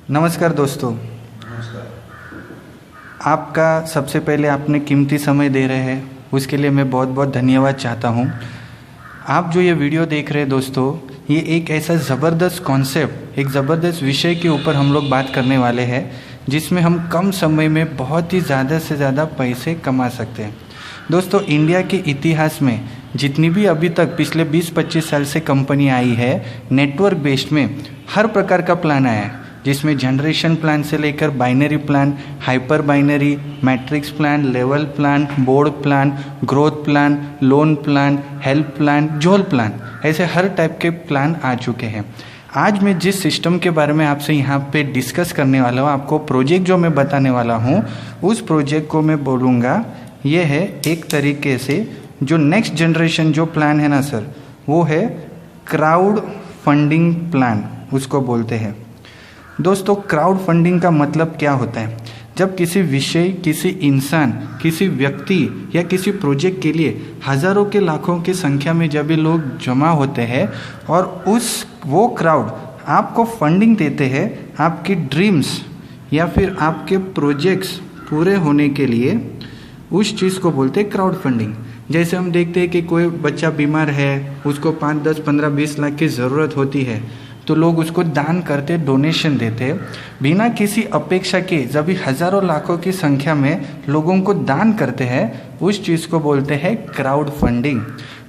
नमस्कार दोस्तों। आपका सबसे पहले आपने कीमती समय दे रहे हैं, उसके लिए मैं बहुत बहुत धन्यवाद चाहता हूँ। आप जो ये वीडियो देख रहे हैं दोस्तों, ये एक ऐसा ज़बरदस्त कॉन्सेप्ट, एक ज़बरदस्त विषय के ऊपर हम लोग बात करने वाले हैं, जिसमें हम कम समय में बहुत ही ज़्यादा से ज़्यादा पैसे कमा सकते हैं। दोस्तों, इंडिया के इतिहास में जितनी भी अभी तक पिछले 20-25 साल से कंपनी आई है, नेटवर्क बेस्ड में हर प्रकार का प्लान आया है, जिसमें जनरेशन प्लान से लेकर binary plan, hyper binary, matrix plan, level plan, board plan, growth plan, loan plan, help plan, जोल प्लान, ऐसे हर टाइप के प्लान आ चुके हैं। आज मैं जिस सिस्टम के बारे में आपसे यहाँ पे डिस्कस करने वाला हूँ, आपको प्रोजेक्ट जो मैं बताने वाला हूँ, उस प्रोजेक्ट को मैं बोलूँगा ये है एक तरीके से जो नेक्स्ट जनरेशन जो प्लान है ना सर, वो है क्राउड फंडिंग प्लान, उसको बोलते हैं। दोस्तों, क्राउड फंडिंग का मतलब क्या होता है? जब किसी विषय, किसी इंसान, किसी व्यक्ति या किसी प्रोजेक्ट के लिए हज़ारों के लाखों की संख्या में जब भी लोग जमा होते हैं और वो क्राउड आपको फंडिंग देते हैं आपकी ड्रीम्स या फिर आपके प्रोजेक्ट्स पूरे होने के लिए, उस चीज़ को बोलते हैं क्राउड फंडिंग। जैसे हम देखते हैं कि कोई बच्चा बीमार है, उसको 5, 10, 15, 20 लाख की ज़रूरत होती है, तो लोग उसको दान करते, डोनेशन देते बिना किसी अपेक्षा के। जब भी हज़ारों लाखों की संख्या में लोगों को दान करते हैं, उस चीज़ को बोलते हैं क्राउड फंडिंग।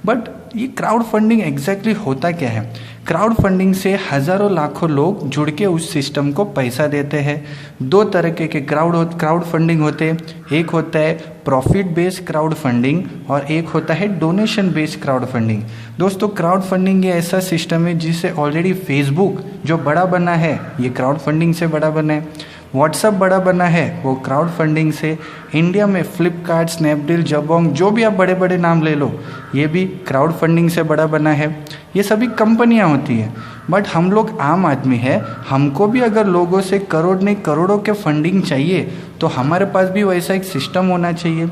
बट ये क्राउड फंडिंग एग्जैक्टली होता क्या है? क्राउड फंडिंग से हज़ारों लाखों लोग जुड़ के उस सिस्टम को पैसा देते हैं। दो तरह के क्राउड फंडिंग होते हैं। एक होता है प्रॉफिट बेस्ड क्राउड फंडिंग और एक होता है डोनेशन बेस्ड क्राउड फंडिंग। दोस्तों, क्राउड फंडिंग ये ऐसा सिस्टम है जिसे ऑलरेडी फेसबुक जो बड़ा बना है, ये क्राउड फंडिंग से बड़ा बना है। व्हाट्सअप बड़ा बना है, वो क्राउड फंडिंग से। इंडिया में फ्लिपकार्ट, स्नैपडील, जबोंग, जो भी आप बड़े बड़े नाम ले लो, ये भी क्राउड फंडिंग से बड़ा बना है। ये सभी कंपनियां होती है। बट हम लोग आम आदमी है, हमको भी अगर लोगों से करोड़ नहीं करोड़ों के फंडिंग चाहिए, तो हमारे पास भी वैसा एक सिस्टम होना चाहिए।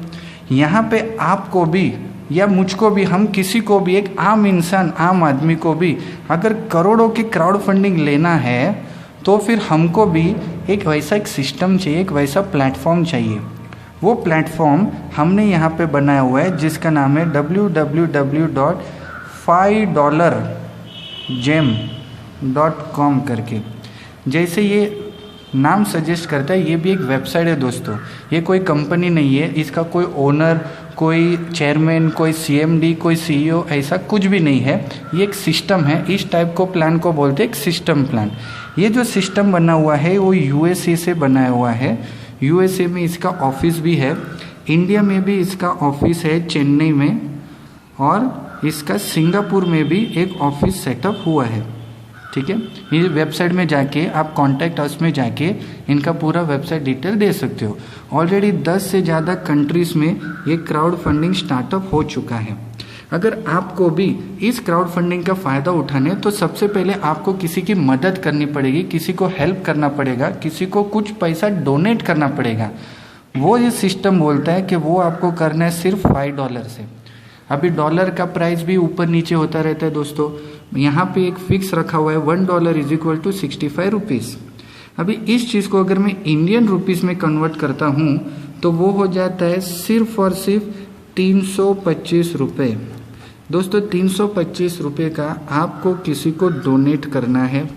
यहाँ पे आपको भी या मुझको भी, हम किसी को भी, एक आम इंसान, आम आदमी को भी अगर करोड़ों की क्राउड फंडिंग लेना है, तो फिर हमको भी एक वैसा एक सिस्टम चाहिए, एक वैसा प्लेटफॉर्म चाहिए। वो प्लेटफॉर्म हमने यहाँ पे बनाया हुआ है, जिसका नाम है www.5dollargem.com करके। जैसे ये नाम सजेस्ट करता है, ये भी एक वेबसाइट है दोस्तों। ये कोई कंपनी नहीं है, इसका कोई ओनर, कोई चेयरमैन, कोई सीएमडी, कोई सीईओ, ऐसा कुछ भी नहीं है। ये एक सिस्टम है। इस टाइप को प्लान को बोलते हैं एक सिस्टम प्लान। ये जो सिस्टम बना हुआ है वो यूएसए से बनाया हुआ है। यूएसए में इसका ऑफिस भी है, इंडिया में भी इसका ऑफिस है चेन्नई में, और इसका सिंगापुर में भी एक ऑफिस सेटअप हुआ है। ठीक है, ये वेबसाइट में जाके आप कॉन्टैक्ट अस में जाके इनका पूरा वेबसाइट डिटेल दे सकते हो। ऑलरेडी 10 से ज़्यादा कंट्रीज में ये क्राउड फंडिंग स्टार्टअप हो चुका है। अगर आपको भी इस क्राउड फंडिंग का फ़ायदा उठाने, तो सबसे पहले आपको किसी की मदद करनी पड़ेगी, किसी को हेल्प करना पड़ेगा, किसी को कुछ पैसा डोनेट करना पड़ेगा। वो ये सिस्टम बोलता है कि वो आपको करना है सिर्फ $5 से। अभी डॉलर का प्राइस भी ऊपर नीचे होता रहता है दोस्तों। यहाँ पे एक फिक्स रखा हुआ है, $1 = 65 रुपीज़। अभी इस चीज़ को अगर मैं इंडियन रुपीज़ में कन्वर्ट करता हूँ, तो वो हो जाता है सिर्फ और सिर्फ 325 रुपये। दोस्तों, 325 रुपये का आपको किसी को डोनेट करना है।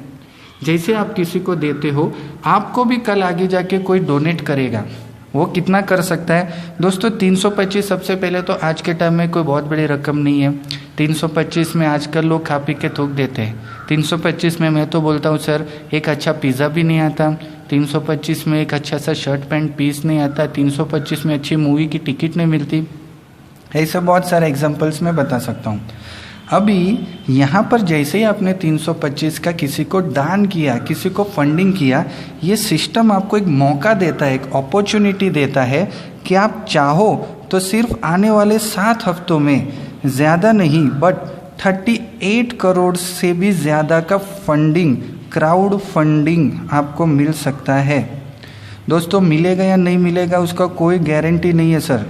जैसे आप किसी को देते हो, आपको भी कल आगे जाके कोई डोनेट करेगा। वो कितना कर सकता है दोस्तों? 325 सबसे पहले तो आज के टाइम में कोई बहुत बड़ी रकम नहीं है। 325 में आजकल लोग खा पी के थूक देते हैं। 325 में मैं तो बोलता हूँ सर, एक अच्छा पिज़्ज़ा भी नहीं आता। 325 में एक अच्छा सा शर्ट पैंट पीस नहीं आता। 325 में अच्छी मूवी की टिकट नहीं मिलती। ऐसे बहुत सारे एग्जांपल्स मैं बता सकता हूँ। अभी यहाँ पर जैसे ही आपने 325 का किसी को दान किया, किसी को फंडिंग किया, ये सिस्टम आपको एक मौका देता है, एक अपॉर्चुनिटी देता है कि आप चाहो तो सिर्फ आने वाले 7 हफ्तों में ज़्यादा नहीं बट 38 करोड़ से भी ज़्यादा का फंडिंग, क्राउड फंडिंग आपको मिल सकता है। दोस्तों, मिलेगा या नहीं मिलेगा उसका कोई गारंटी नहीं है सर।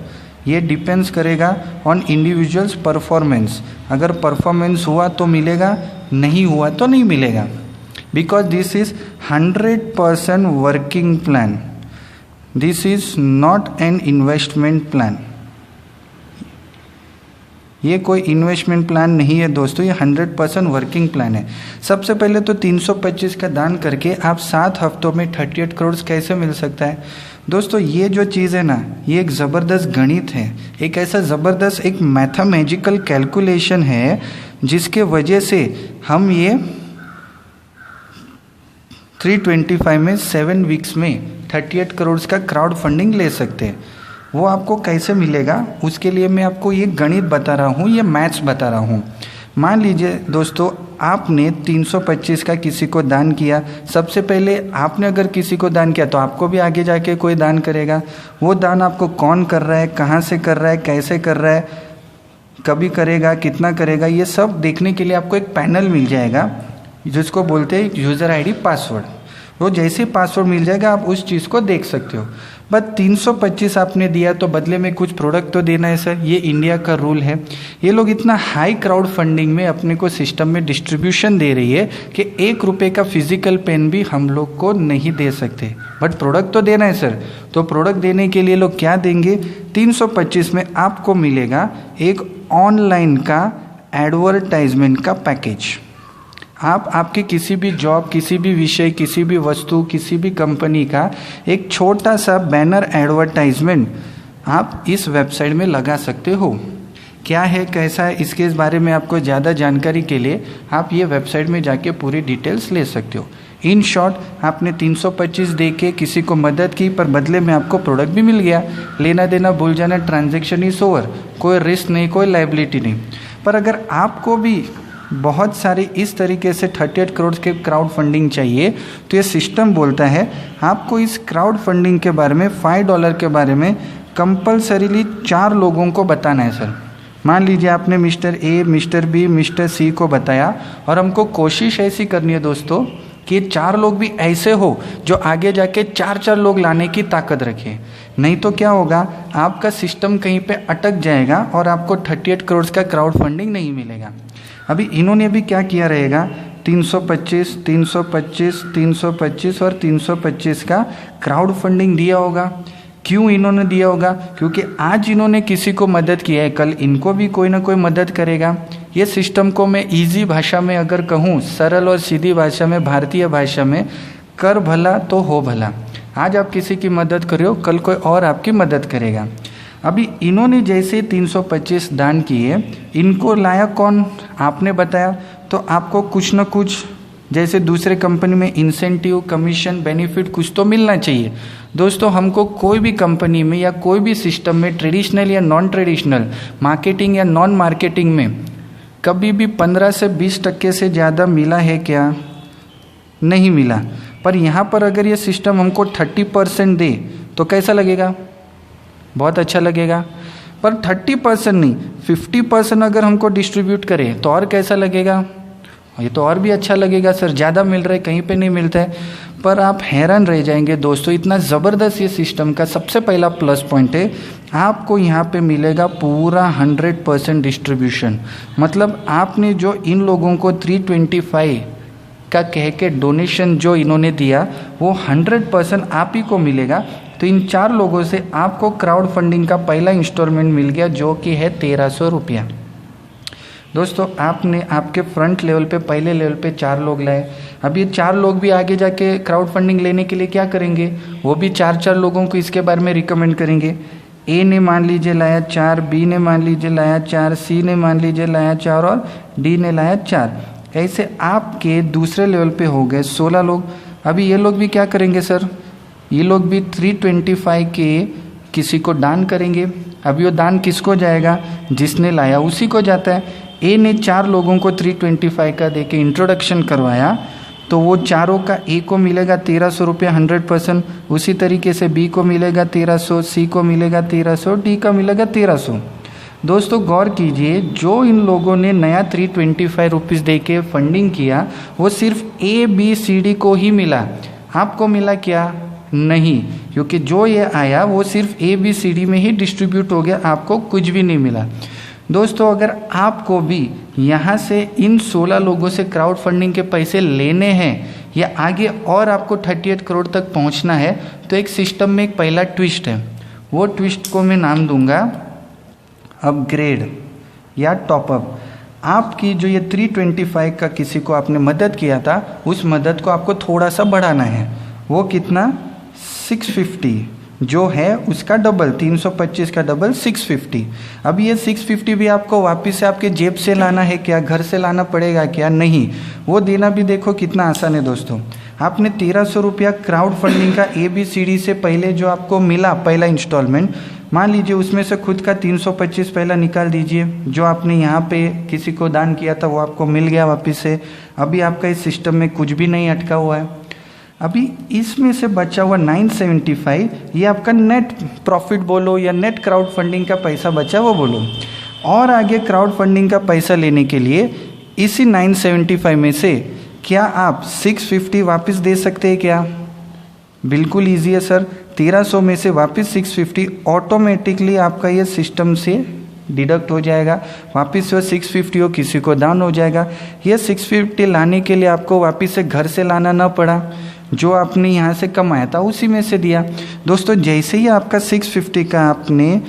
ये डिपेंड्स करेगा ऑन इंडिविजुअल्स परफॉर्मेंस। अगर परफॉर्मेंस हुआ तो मिलेगा, नहीं हुआ तो नहीं मिलेगा। because this is 100% working plan. This is not an investment plan. ये कोई इन्वेस्टमेंट प्लान नहीं है दोस्तों, ये 100% वर्किंग प्लान है। सबसे पहले तो 325 का दान करके आप 7 हफ्तों में 38 करोड़ कैसे मिल सकता है दोस्तों। ये जो चीज़ है ना, ये एक ज़बरदस्त गणित है, एक ऐसा ज़बरदस्त एक मैथमेटिकल कैलकुलेशन है जिसके वजह से हम ये 325 में 7 वीक्स में 38 करोड़ का क्राउड फंडिंग ले सकते हैं। वो आपको कैसे मिलेगा उसके लिए मैं आपको ये गणित बता रहा हूँ, ये मैथ्स बता रहा हूँ। मान लीजिए दोस्तों, आपने 325 का किसी को दान किया। सबसे पहले आपने अगर किसी को दान किया तो आपको भी आगे जाके कोई दान करेगा। वो दान आपको कौन कर रहा है, कहाँ से कर रहा है, कैसे कर रहा है, कभी करेगा, कितना करेगा, ये सब देखने के लिए आपको एक पैनल मिल जाएगा जिसको बोलते हैं यूज़र आईडी पासवर्ड। वो जैसे पासवर्ड मिल जाएगा आप उस चीज़ को देख सकते हो। बस 325 आपने दिया तो बदले में कुछ प्रोडक्ट तो देना है सर, ये इंडिया का रूल है। ये लोग इतना हाई क्राउड फंडिंग में अपने को सिस्टम में डिस्ट्रीब्यूशन दे रही है कि 1 रुपये का फिजिकल पेन भी हम लोग को नहीं दे सकते, बट प्रोडक्ट तो देना है सर। तो प्रोडक्ट देने के लिए लोग क्या देंगे, 325 में आपको मिलेगा एक ऑनलाइन का एडवर्टाइजमेंट का पैकेज। आप आपके किसी भी जॉब, किसी भी विषय, किसी भी वस्तु, किसी भी कंपनी का एक छोटा सा बैनर एडवर्टाइजमेंट आप इस वेबसाइट में लगा सकते हो। क्या है, कैसा है, इसके बारे में आपको ज़्यादा जानकारी के लिए आप ये वेबसाइट में जाके पूरी डिटेल्स ले सकते हो। इन शॉर्ट, आपने 325 दे के किसी को मदद की, पर बदले में आपको प्रोडक्ट भी मिल गया। लेना देना भूल जाना, ट्रांजैक्शन इज ओवर, कोई रिस्क नहीं, कोई लायबिलिटी नहीं। पर अगर आपको भी बहुत सारे इस तरीके से 38 करोड़ के क्राउड फंडिंग चाहिए तो ये सिस्टम बोलता है आपको इस क्राउड फंडिंग के बारे में $5 के बारे में कंपलसरीली 4 लोगों को बताना है सर। मान लीजिए आपने mister A, mister B, mister C को बताया, और हमको कोशिश ऐसी करनी है दोस्तों कि 4 लोग भी ऐसे हो जो आगे जाके 4 लोग लाने की ताकत रखें। नहीं तो क्या होगा, आपका सिस्टम कहीं पे अटक जाएगा और आपको 38 करोड़ का क्राउड फंडिंग नहीं मिलेगा। अभी इन्होंने भी क्या किया रहेगा, 325, 325, 325 और 325 का क्राउड फंडिंग दिया होगा। क्यों इन्होंने दिया होगा, क्योंकि आज इन्होंने किसी को मदद किया है, कल इनको भी कोई ना कोई मदद करेगा। ये सिस्टम को मैं इजी भाषा में अगर कहूँ, सरल और सीधी भाषा में, भारतीय भाषा में, कर भला तो हो भला। आज आप किसी की मदद कर रहे हो, कल कोई और आपकी मदद करेगा। अभी इन्होंने जैसे 325 दान किए, इनको लाया कौन, आपने बताया, तो आपको कुछ ना कुछ जैसे दूसरे कंपनी में इंसेंटिव, कमीशन, बेनिफिट कुछ तो मिलना चाहिए। दोस्तों, हमको कोई भी कंपनी में या कोई भी सिस्टम में, ट्रेडिशनल या नॉन ट्रेडिशनल, मार्केटिंग या नॉन मार्केटिंग में, कभी भी 15 से 20% से ज़्यादा मिला है क्या? नहीं मिला। पर यहाँ पर अगर ये सिस्टम हमको 30% दे तो कैसा लगेगा? बहुत अच्छा लगेगा। पर 30% नहीं, 50% अगर हमको डिस्ट्रीब्यूट करे तो और कैसा लगेगा? ये तो और भी अच्छा लगेगा सर, ज़्यादा मिल रहा है, कहीं पे नहीं मिलता है। पर आप हैरान रह जाएंगे दोस्तों, इतना ज़बरदस्त ये सिस्टम का सबसे पहला प्लस पॉइंट है, आपको यहाँ पे मिलेगा पूरा 100% डिस्ट्रीब्यूशन। मतलब आपने जो इन लोगों को 325 का कह के डोनेशन जो इन्होंने दिया, वो 100% आप ही को मिलेगा। तो इन 4 लोगों से आपको क्राउड फंडिंग का पहला इंस्टॉलमेंट मिल गया, जो कि है 1300 रुपया। दोस्तों, आपने आपके फ्रंट लेवल पे, पहले लेवल पे 4 लोग लाए। अब ये 4 लोग भी आगे जाके क्राउड फंडिंग लेने के लिए क्या करेंगे, वो भी 4 लोगों को इसके बारे में रिकमेंड करेंगे। ए ने मान लीजिए लाया 4, बी ने मान लीजिए लाया 4, सी ने मान लीजिए लाया 4 और डी ने लाया 4। ऐसे आपके दूसरे लेवल पे हो गए 16 लोग। अभी ये लोग भी क्या करेंगे सर, ये लोग भी 325 के किसी को दान करेंगे। अभी वो दान किसको जाएगा, जिसने लाया उसी को जाता है। ए ने 4 लोगों को 325 का दे के इंट्रोडक्शन करवाया, तो वो चारों का ए को मिलेगा 1300 रुपया 100%। उसी तरीके से बी को मिलेगा 1300, सी को मिलेगा 1300, डी का मिलेगा 1300। दोस्तों, गौर कीजिए, जो इन लोगों ने नया 325 रुपीज़ दे के फंडिंग किया, वो सिर्फ ए बी सी डी को ही मिला। आपको मिला क्या? नहीं, क्योंकि जो ये आया वो सिर्फ ए बी सी डी में ही डिस्ट्रीब्यूट हो गया, आपको कुछ भी नहीं मिला। दोस्तों अगर आपको भी यहाँ से इन 16 लोगों से क्राउड फंडिंग के पैसे लेने हैं या आगे और आपको 38 करोड़ तक पहुँचना है, तो एक सिस्टम में एक पहला ट्विस्ट है। वो ट्विस्ट को मैं नाम दूंगा अपग्रेड या टॉपअप। आपकी जो ये 325 का किसी को आपने मदद किया था, उस मदद को आपको थोड़ा सा बढ़ाना है। वो कितना? 650 जो है उसका डबल, 325 का डबल 650। अब ये 650 भी आपको वापस से आपके जेब से लाना है क्या, घर से लाना पड़ेगा क्या? नहीं, वो देना भी देखो कितना आसान है दोस्तों। आपने 1300 रुपया क्राउड फंडिंग का ABCD से पहले जो आपको मिला पहला इंस्टॉलमेंट, मान लीजिए उसमें से खुद का 325 पहला निकाल दीजिए। जो आपने यहाँ पे किसी को दान किया था वो आपको मिल गया वापस से। अभी आपका इस सिस्टम में कुछ भी नहीं अटका हुआ है। अभी इसमें से बचा हुआ 975, ये आपका नेट प्रॉफिट बोलो या नेट क्राउड फंडिंग का पैसा बचा वो बोलो। और आगे क्राउड फंडिंग का पैसा लेने के लिए इसी 975 में से क्या आप 650 वापस दे सकते हैं क्या? बिल्कुल ईजी है सर। 1300 में से वापस 650 ऑटोमेटिकली आपका ये सिस्टम से डिडक्ट हो जाएगा। वापस वो 650 हो किसी को दान हो जाएगा। ये 650 लाने के लिए आपको वापस से घर से लाना ना पड़ा, जो आपने यहाँ से कमाया था उसी में से दिया। दोस्तों जैसे ही आपका 650 का आपने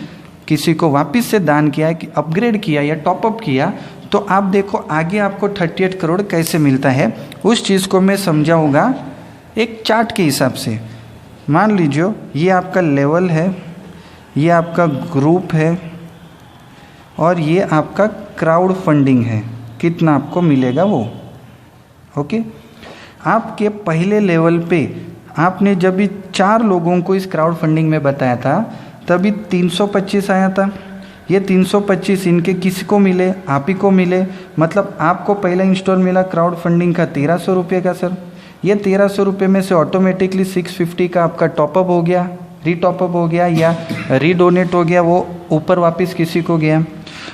किसी को वापस से दान किया, कि अपग्रेड किया या टॉपअप किया, तो आप देखो आगे आपको 38 करोड़ कैसे मिलता है। उस चीज़ को मैं समझाऊंगा एक चार्ट के हिसाब से। मान लीजिए ये आपका लेवल है, ये आपका ग्रुप है और ये आपका क्राउड फंडिंग है। कितना आपको मिलेगा वो, ओके। आपके पहले लेवल पे आपने जब भी 4 लोगों को इस क्राउड फंडिंग में बताया था, तभी 325 आया था। ये 325 इनके किसी को मिले? आप ही को मिले। मतलब आपको पहला इंस्टॉल मिला क्राउड फंडिंग का 1300 रुपये का सर। ये 1300 रुपये में से ऑटोमेटिकली 650 का आपका टॉपअप हो गया, रीटॉपअप हो गया या रीडोनेट हो गया, वो ऊपर वापस किसी को गया।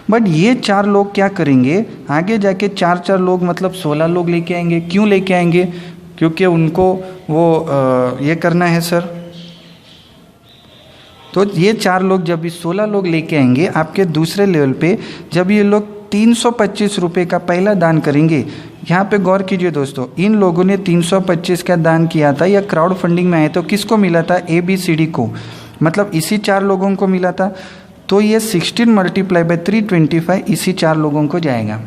बट ये 4 लोग क्या करेंगे आगे जाके? 4 लोग मतलब 16 लोग लेके आएंगे। क्यों लेके आएंगे? क्योंकि उनको वो ये करना है सर। तो ये 4 लोग जब भी 16 लोग लेके आएंगे आपके दूसरे लेवल पे, जब ये लोग 325 रुपये का पहला दान करेंगे। यहाँ पे गौर कीजिए दोस्तों, इन लोगों ने 325 का दान किया था या क्राउड फंडिंग में आए तो किसको मिला था? ABCD को, मतलब इसी 4 लोगों को मिला था। तो ये 16 मल्टीप्लाई बाय 325 इसी 4 लोगों को जाएगा।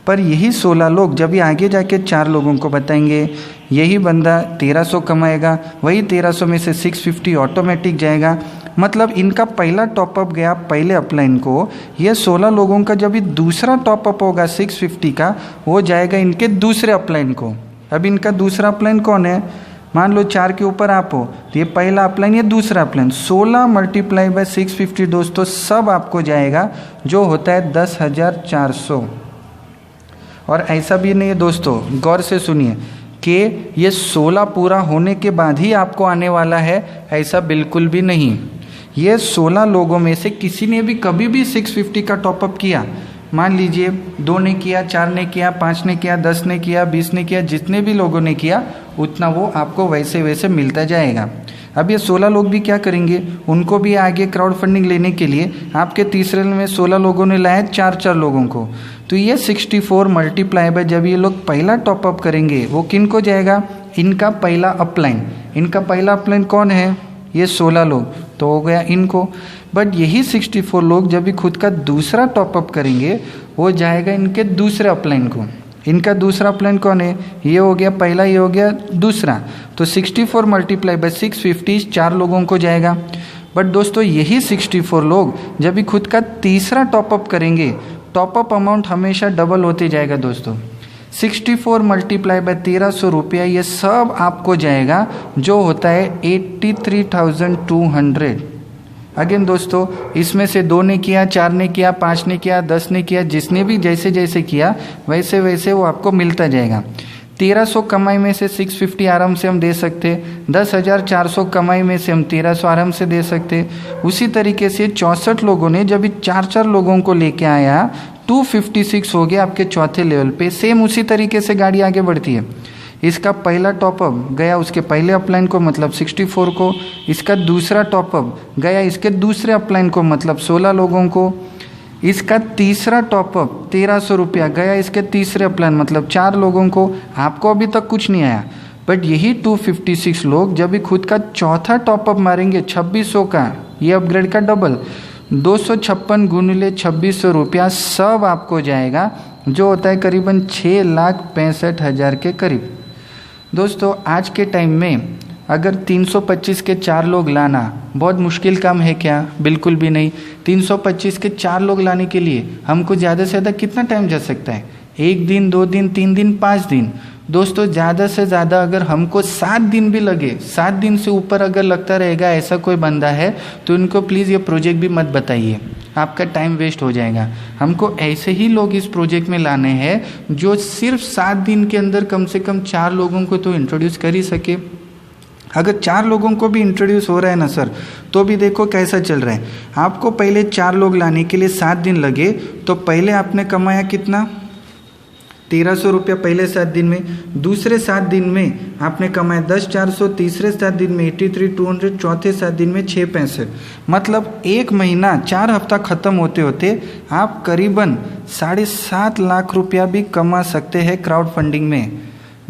पर यही 16 लोग जब ये आगे जाके 4 लोगों को बताएंगे, यही बंदा 1300 कमाएगा, वही 1300 में से 650 ऑटोमेटिक जाएगा। मतलब इनका पहला टॉपअप गया पहले अपलाइन को, ये 16 लोगों का जब ये दूसरा टॉपअप होगा 650 का, वो जाएगा इनके दूसरे अपलाइन को। अब इनका दूसरा अपलाइन कौन है? मान लो 4 के ऊपर आप हो, तो ये पहला अपलाइन, ये दूसरा अपलाइन। 16 मल्टीप्लाई बाय 650 दोस्तों सब आपको जाएगा, जो होता है 10,400। और ऐसा भी नहीं है दोस्तों, गौर से सुनिए कि ये 16 पूरा होने के बाद ही आपको आने वाला है, ऐसा बिल्कुल भी नहीं। ये 16 लोगों में से किसी ने भी कभी भी 650 का टॉपअप किया, मान लीजिए 2 ने किया, 4 ने किया, 5 ने किया, 10 ने किया, 20 ने किया, जितने भी लोगों ने किया उतना वो आपको वैसे वैसे मिलता जाएगा। अब ये 16 लोग भी क्या करेंगे? उनको भी आगे क्राउड फंडिंग लेने के लिए आपके तीसरे में 16 लोगों ने लाया 4 लोगों को, तो ये 64 मल्टीप्लाई बाय जब ये लोग पहला टॉपअप करेंगे वो किन को जाएगा? इनका पहला अपलाइन। इनका पहला अपलाइन कौन है? ये 16 लोग, तो हो गया इनको। बट यही 64 लोग जब भी खुद का दूसरा टॉपअप करेंगे वो जाएगा इनके दूसरे अपलाइन को। इनका दूसरा अपलाइन कौन है? ये हो गया पहला, ये हो गया दूसरा। तो 64 मल्टीप्लाई बाय 650 4 लोगों को जाएगा। बट दोस्तों यही 64 लोग जब भी खुद का तीसरा टॉपअप करेंगे, टॉपअप अमाउंट हमेशा डबल होते जाएगा दोस्तों। 64 मल्टीप्लाई बाय 1300 रुपया, ये सब आपको जाएगा, जो होता है 83,200। अगेन दोस्तों, इसमें से 2 ने किया, 4 ने किया, 5 ने किया, 10 ने किया, जिसने भी जैसे जैसे किया वैसे वैसे वो आपको मिलता जाएगा। 1300 कमाई में से 650 आराम से हम दे सकते, 10,400 कमाई में से हम 1300 आराम से दे सकते। उसी तरीके से 64 लोगों ने जब 4 लोगों को लेके आया, 256 हो गया आपके चौथे लेवल पे। सेम उसी तरीके से गाड़ी आगे बढ़ती है। इसका पहला टॉपअप गया उसके पहले अपलाइन को, मतलब 64 को। इसका दूसरा टॉपअप गया इसके दूसरे अपलाइन को, मतलब 16 लोगों को। इसका तीसरा टॉपअप 1300 रुपया गया इसके तीसरे प्लान, मतलब 4 लोगों को। आपको अभी तक कुछ नहीं आया, बट यही 256 लोग जब भी खुद का चौथा टॉपअप मारेंगे 2600 का, ये अपग्रेड का डबल, 256 गुणिले 2600 रुपया सब आपको जाएगा, जो होता है करीबन 6,65,000 के करीब। दोस्तों आज के टाइम में अगर 325 के 4 लोग लाना बहुत मुश्किल काम है क्या? बिल्कुल भी नहीं। 325 के 4 लोग लाने के लिए हमको ज़्यादा से ज़्यादा कितना टाइम जा सकता है? 1 दिन, 2 दिन, 3 दिन, 5 दिन। दोस्तों ज़्यादा से ज़्यादा अगर हमको 7 दिन भी लगे, 7 दिन से ऊपर अगर लगता रहेगा ऐसा कोई बंदा है, तो उनको प्लीज़ ये प्रोजेक्ट भी मत बताइए, आपका टाइम वेस्ट हो जाएगा। हमको ऐसे ही लोग इस प्रोजेक्ट में लाने हैं जो सिर्फ 7 दिन के अंदर कम से कम 4 लोगों को तो इंट्रोड्यूस कर ही सके। अगर 4 लोगों को भी इंट्रोड्यूस हो रहा है ना सर, तो भी देखो कैसा चल रहा है। आपको पहले 4 लोग लाने के लिए 7 दिन लगे, तो पहले आपने कमाया कितना? 1300 रुपया पहले 7 दिन में। दूसरे 7 दिन में आपने कमाया 10,400, तीसरे 7 दिन में 83,200, चौथे 7 दिन में 665। मतलब 1 महीना 4 हफ्ता ख़त्म होते होते आप करीबन 7.5 लाख रुपया भी कमा सकते हैं क्राउड फंडिंग में।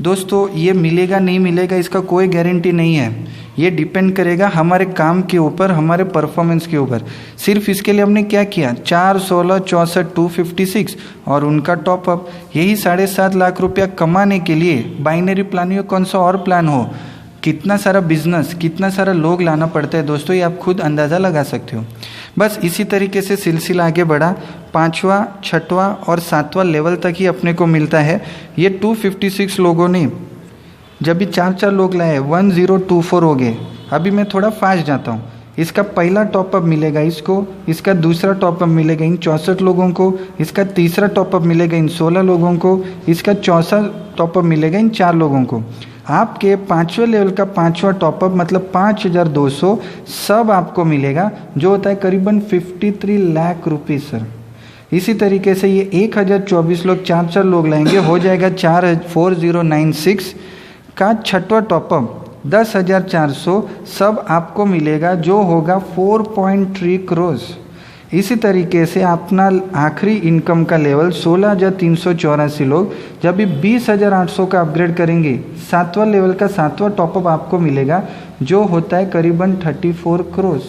दोस्तों ये मिलेगा नहीं मिलेगा इसका कोई गारंटी नहीं है, ये डिपेंड करेगा हमारे काम के ऊपर, हमारे परफॉर्मेंस के ऊपर। सिर्फ इसके लिए हमने क्या किया? 4, 16, 64, 256 और उनका टॉपअप, यही 7.5 लाख रुपया कमाने के लिए बाइनरी प्लान या कौन सा और प्लान हो, कितना सारा बिजनेस, कितना सारा लोग लाना पड़ता है दोस्तों, ये आप खुद अंदाज़ा लगा सकते हो। बस इसी तरीके से सिलसिला आगे बढ़ा, 5वां, 6वां और 7वां लेवल तक ही अपने को मिलता है। ये 256 लोगों ने जब भी 4 लोग लाए 1024 हो गए। अभी मैं थोड़ा फास्ट जाता हूँ। इसका पहला टॉपअप मिलेगा इसको, इसका दूसरा टॉपअप मिलेगा इन 64 लोगों को, इसका तीसरा टॉपअप मिलेगा इन 16 लोगों को, इसका चौथा टॉपअप मिलेगा इन 4 लोगों को। आपके 5वें लेवल का 5वां टॉपअप मतलब 5,200 सब आपको मिलेगा, जो होता है करीबन 53 लाख रुपीज़ सर। इसी तरीके से ये 1024 लोग 4 लोग लाएंगे, हो जाएगा 4096 का 6वां टॉपअप 10,400 सब आपको मिलेगा, जो होगा 4.3 करोड़। इसी तरीके से अपना आखिरी इनकम का लेवल 16,384 लोग जब भी 20,800 का अपग्रेड करेंगे, 7वां लेवल का 7वां टॉपअप आपको मिलेगा, जो होता है करीबन 34 करोड़।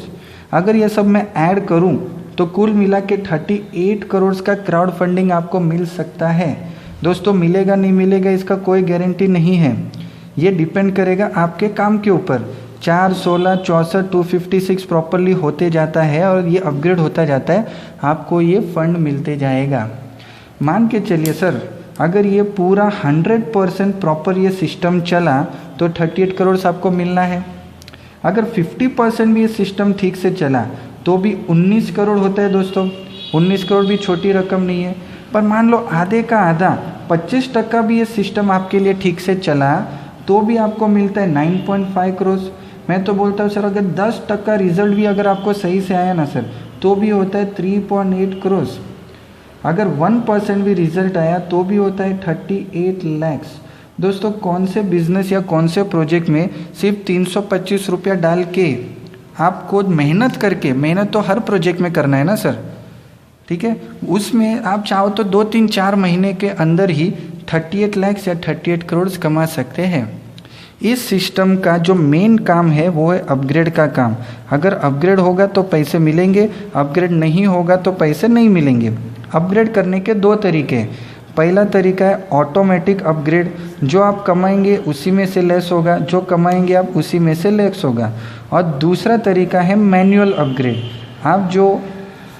अगर ये सब मैं ऐड करूं तो कुल मिला के 38 करोड़ का क्राउड फंडिंग आपको मिल सकता है। दोस्तों मिलेगा नहीं मिलेगा इसका कोई गारंटी नहीं है, ये डिपेंड करेगा आपके काम के ऊपर। 4, 16, 64, 256 प्रॉपरली होते जाता है और ये अपग्रेड होता जाता है, आपको ये फंड मिलते जाएगा। मान के चलिए सर, अगर ये पूरा 100% प्रॉपर ये सिस्टम चला तो 38 करोड़ आपको मिलना है। अगर 50% भी ये सिस्टम ठीक से चला तो भी 19 करोड़ होता है दोस्तों। 19 करोड़ भी छोटी रकम नहीं है। पर मान लो आधे का आधा 25% भी ये सिस्टम आपके लिए ठीक से चला तो भी आपको मिलता है 9.5 करोड़। मैं तो बोलता हूँ सर, अगर 10% रिजल्ट भी अगर आपको सही से आया ना सर, तो भी होता है 3.8 करोड़। अगर 1% भी रिजल्ट आया तो भी होता है 38 लाख। दोस्तों कौन से बिजनेस या कौन से प्रोजेक्ट में सिर्फ 325 रुपया डाल के आपको मेहनत करके, मेहनत तो हर प्रोजेक्ट में करना है ना सर, ठीक है, उसमें आप चाहो तो 2, 3, 4 महीने के अंदर ही 38 लाख या 38 करोड़ कमा सकते हैं। इस सिस्टम का जो मेन काम है वो है अपग्रेड का काम। अगर अपग्रेड होगा तो पैसे मिलेंगे, अपग्रेड नहीं होगा तो पैसे नहीं मिलेंगे। अपग्रेड करने के 2 तरीके हैं। पहला तरीका है ऑटोमेटिक अपग्रेड, जो आप कमाएंगे उसी में से लेस होगा, जो कमाएंगे आप उसी में से लेस होगा। और दूसरा तरीका है मैनुअल अपग्रेड। आप जो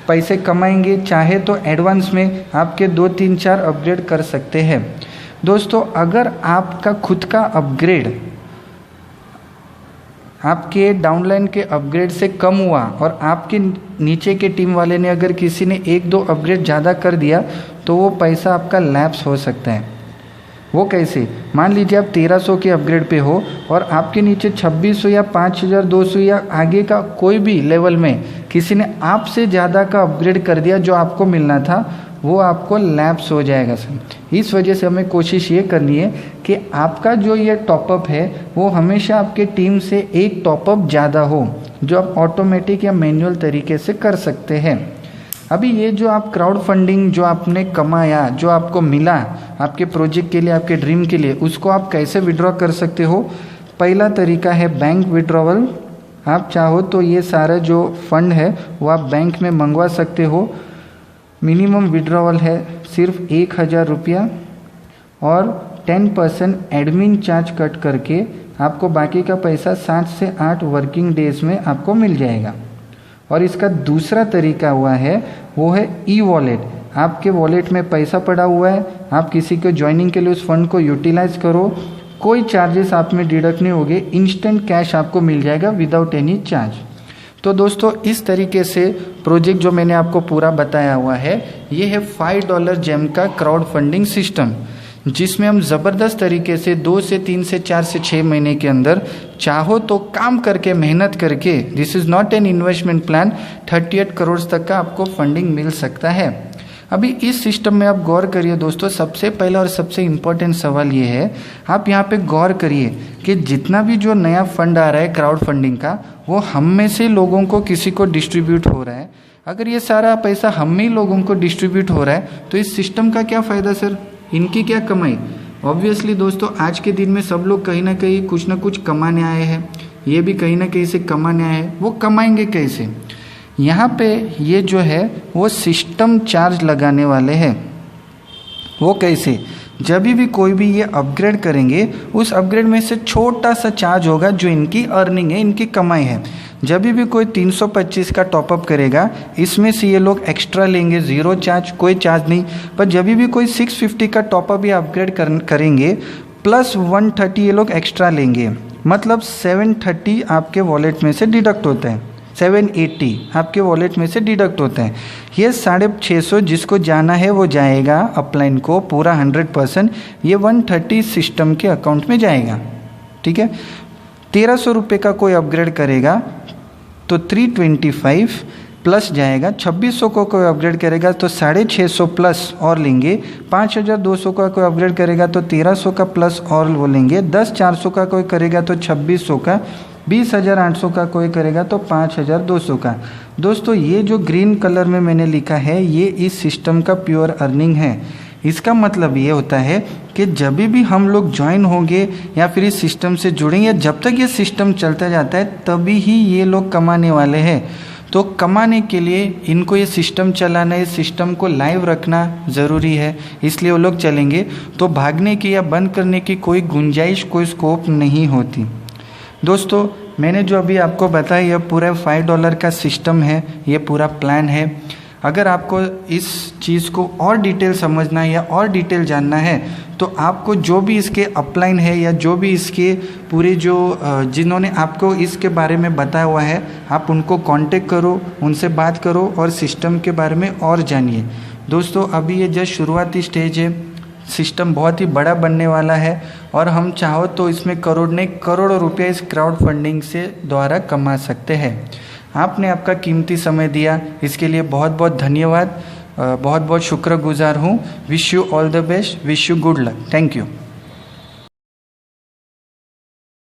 पैसे कमाएंगे चाहे तो एडवांस में आपके 2, 3, 4 अपग्रेड कर सकते हैं। दोस्तों अगर आपका खुद का अपग्रेड आपके डाउनलाइन के अपग्रेड से कम हुआ और आपके नीचे के टीम वाले ने अगर किसी ने 1-2 अपग्रेड ज़्यादा कर दिया तो वो पैसा आपका लैप्स हो सकता है। वो कैसे? मान लीजिए आप 1300 के अपग्रेड पे हो और आपके नीचे 2600 या 5200 या आगे का कोई भी लेवल में किसी ने आपसे ज़्यादा का अपग्रेड कर दिया, जो आपको मिलना था वो आपको लैप्स हो जाएगा सर। इस वजह से हमें कोशिश ये करनी है कि आपका जो ये टॉपअप है वो हमेशा आपके टीम से एक टॉपअप ज़्यादा हो, जो आप ऑटोमेटिक या मैनुअल तरीके से कर सकते हैं। अभी ये जो आप क्राउड फंडिंग जो आपने कमाया, जो आपको मिला आपके प्रोजेक्ट के लिए, आपके ड्रीम के लिए, उसको आप कैसे विड्रॉ कर सकते हो। पहला तरीका है बैंक विड्रॉवल। आप चाहो तो ये सारा जो फंड है वो आप बैंक में मंगवा सकते हो। मिनिमम विड्रॉवल है सिर्फ 1000 रुपया और 10% एडमिन चार्ज कट करके आपको बाकी का पैसा 7 से 8 वर्किंग डेज में आपको मिल जाएगा। और इसका दूसरा तरीका हुआ है वो है ई वॉलेट। आपके वॉलेट में पैसा पड़ा हुआ है, आप किसी को ज्वाइनिंग के लिए उस फंड को यूटिलाइज करो, कोई चार्जेस आप में डिडक्ट नहीं होंगे, इंस्टेंट कैश आपको मिल जाएगा विदाउट एनी चार्ज। तो दोस्तों इस तरीके से प्रोजेक्ट जो मैंने आपको पूरा बताया हुआ है ये है $5 जेम का क्राउड फंडिंग सिस्टम, जिसमें हम ज़बरदस्त तरीके से 2 से 3 से 4 से 6 महीने के अंदर चाहो तो काम करके, मेहनत करके, this is not an investment plan, 38 crore तक का आपको फंडिंग मिल सकता है। अभी इस सिस्टम में आप गौर करिए दोस्तों, सबसे पहला और सबसे इम्पोर्टेंट सवाल ये है, आप यहाँ पे गौर करिए कि जितना भी जो नया फंड आ रहा है क्राउड फंडिंग का, वो हम में से लोगों को किसी को डिस्ट्रीब्यूट हो रहा है। अगर ये सारा पैसा हम में ही लोगों को डिस्ट्रीब्यूट हो रहा है तो इस सिस्टम का क्या फ़ायदा सर, इनकी क्या कमाई। ऑब्वियसली दोस्तों आज के दिन में सब लोग कहीं ना कहीं कुछ ना कुछ कमाने आए हैं, ये भी कहीं ना कहीं से कमाने आए हैं, वो कमाएंगे कैसे। यहाँ पे ये जो है वो सिस्टम चार्ज लगाने वाले हैं। वो कैसे, जब भी कोई भी ये अपग्रेड करेंगे उस अपग्रेड में से छोटा सा चार्ज होगा जो इनकी अर्निंग है, इनकी कमाई है। जब भी कोई 325 का टॉपअप करेगा इसमें से ये लोग एक्स्ट्रा लेंगे, ज़ीरो चार्ज, कोई चार्ज नहीं। पर जब भी कोई 650 का टॉपअप या अपग्रेड करेंगे प्लस 130 ये लोग एक्स्ट्रा लेंगे, मतलब 730 आपके वॉलेट में से डिडक्ट होता है, 780 आपके वॉलेट में से डिडक्ट होता है। ये 650 जिसको जाना है वो जाएगा अपलाइन को पूरा 100%, ये 130 सिस्टम के अकाउंट में जाएगा। ठीक है, 1300 रुपये का कोई अपग्रेड करेगा तो 325 प्लस जाएगा, 2600 को कोई अपग्रेड करेगा तो 650 प्लस और लेंगे, 5200 का कोई अपग्रेड करेगा तो 1300 का प्लस और वो लेंगे, 10400 का कोई करेगा तो 2600 का, 20800 का कोई करेगा तो 5200 का। दोस्तों ये जो ग्रीन कलर में मैंने लिखा है ये इस सिस्टम का प्योर अर्निंग है। इसका मतलब ये होता है कि जब भी हम लोग ज्वाइन होंगे या फिर इस सिस्टम से जुड़ेंगे, जब तक ये सिस्टम चलता जाता है तभी ही ये लोग कमाने वाले हैं। तो कमाने के लिए इनको ये सिस्टम चलाना, इस सिस्टम को लाइव रखना ज़रूरी है, इसलिए वो लोग चलेंगे। तो भागने की या बंद करने की कोई गुंजाइश, कोई स्कोप नहीं होती। दोस्तों मैंने जो अभी आपको बताया यह पूरा $5 का सिस्टम है, ये पूरा प्लान है। अगर आपको इस चीज़ को और डिटेल समझना है या और डिटेल जानना है तो आपको जो भी इसके अपलाइन है या जो भी इसके पूरे जो जिन्होंने आपको इसके बारे में बताया हुआ है आप उनको कांटेक्ट करो, उनसे बात करो और सिस्टम के बारे में और जानिए। दोस्तों अभी ये जस्ट शुरुआती स्टेज है, सिस्टम बहुत ही बड़ा बनने वाला है और हम चाहो तो इसमें करोड़ों रुपये इस क्राउड फंडिंग से द्वारा कमा सकते हैं। आपने आपका कीमती समय दिया, इसके लिए बहुत बहुत धन्यवाद, बहुत बहुत शुक्रगुजार हूँ। Wish you all the best, wish you good luck, thank you.